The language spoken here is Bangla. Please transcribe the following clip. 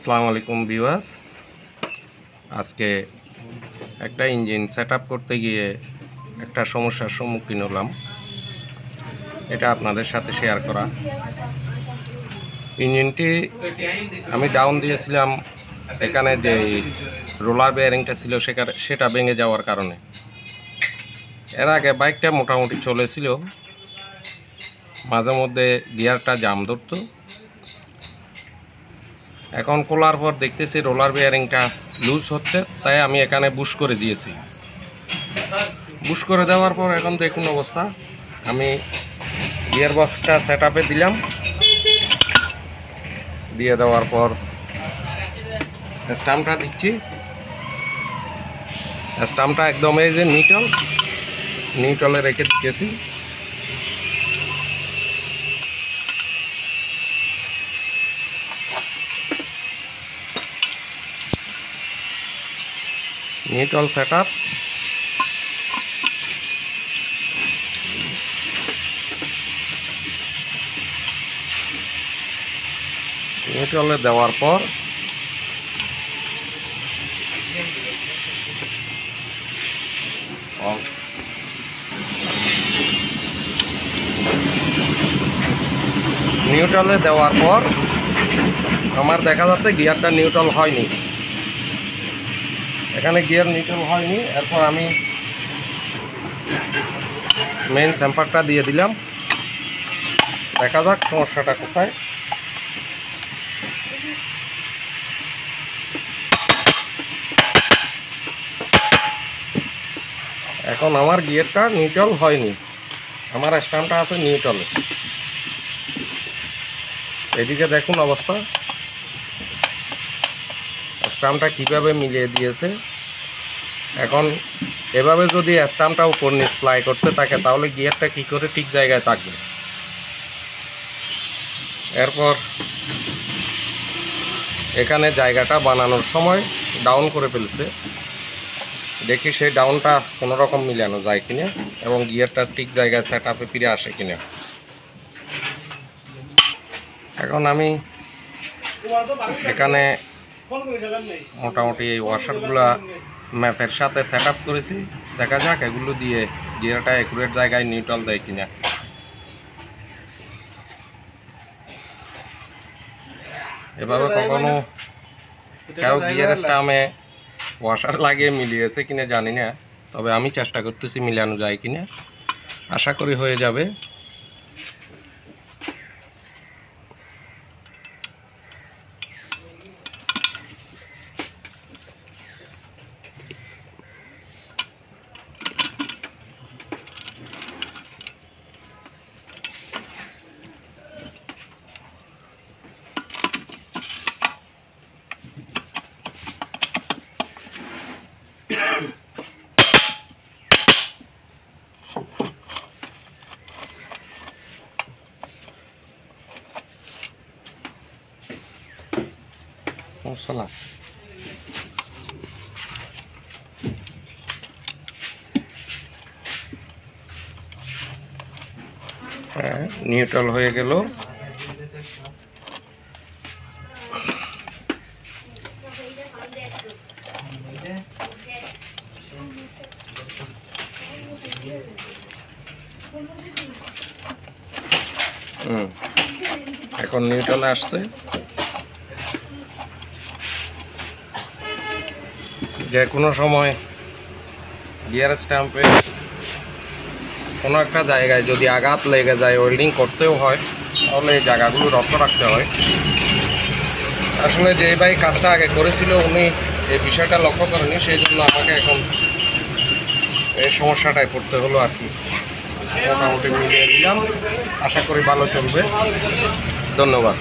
আসসালামু আলাইকুম ভিউয়ার্স। আজকে একটা ইঞ্জিন সেটআপ করতে গিয়ে একটা সমস্যার সম্মুখীন হলাম, এটা আপনাদের সাথে শেয়ার করা। ইঞ্জিনটি আমি ডাউন দিয়েছিলাম, এখানে যে রোলার বেয়ারিংটা ছিল সেটা ভেঙে যাওয়ার কারণে। এর আগে বাইকটা মোটামুটি চলেছিল, মাঝে মধ্যে গিয়ারটা জাম ধরতো। এখন খোলার পর দেখতেছি রোলার বেয়ারিংটা লুজ হচ্ছে, তাই আমি এখানে বুশ করে দিয়েছি। বুশ করে দেওয়ার পর এখন দেখুন অবস্থা। আমি গিয়ার বক্সটা সেট আপে দিলাম, দিয়ে দেওয়ার পর স্টাম্পটা দিচ্ছি। স্টাম্পটা একদম এই যে নিউট্রালে রেখে দিতেছি। Neutral set up. নিউট্রালে দেওয়ার পর আমার দেখা যাচ্ছে গিয়ারটা নিউট্রাল হয়নি, এখানে গিয়ার নিউট্রাল হয়নি। এরপর আমি মেইন স্যাম্পারটা দিয়ে দিলাম, দেখা যাক সমস্যাটা কোথায়। এখন আমার গিয়ারটা নিউট্রাল হয়নি, আমার স্ট্যাম্পটা আছে নিউট্রালে। এদিকে দেখুন অবস্থা, স্ট্যাম্পটা কীভাবে মিলিয়ে দিয়েছে। এখন এভাবে যদি স্ট্যাম্পটা উপর নিচ ফ্লাই করতে থাকে তাহলে গিয়ারটা কী করে ঠিক জায়গায় থাকবে। এরপর এখানে জায়গাটা বানানোর সময় ডাউন করে ফেলছে, দেখি সেই ডাউনটা কোনো রকম মিলানো যায় কিনা এবং গিয়ারটা ঠিক জায়গায় সেট আপে ফিরে আসে কিনা। এখন আমি এখানে মোটামুটি এই ওয়াশারগুলা ম্যাপের সাথে সেট আপ করেছি, দেখা যাক এগুলো দিয়ে গিয়ারটা অ্যাকুরেট জায়গায় নিউট্রাল দেয় কিনা। এভাবে কখনো কেউ গিয়ারের স্টামে ওয়াশার লাগিয়ে মিলিয়েছে কিনা জানি না, তবে আমি চেষ্টা করতেছি মিলানো যায় কিনা, আশা করি হয়ে যাবে। হ্যাঁ, নিউট্রাল হয়ে গেল। এখন নিউট্রালে আসছে। যে কোনো সময় গিয়ার স্ট্যাম্পে কোনো একটা জায়গায় যদি আঘাত লেগে যায়, ওয়েল্ডিং করতেও হয়, তাহলে এই জায়গাগুলো রক্ত রাখতে হয়। আসলে যে ভাই কাজটা আগে করেছিল উনি এই বিষয়টা লক্ষ্য করেনি, সেই জন্য আমাকে এখন এই সমস্যাটায় পড়তে হলো আর কি। মোটামুটি মিলিয়ে দিলাম, আশা করি ভালো চলবে। ধন্যবাদ।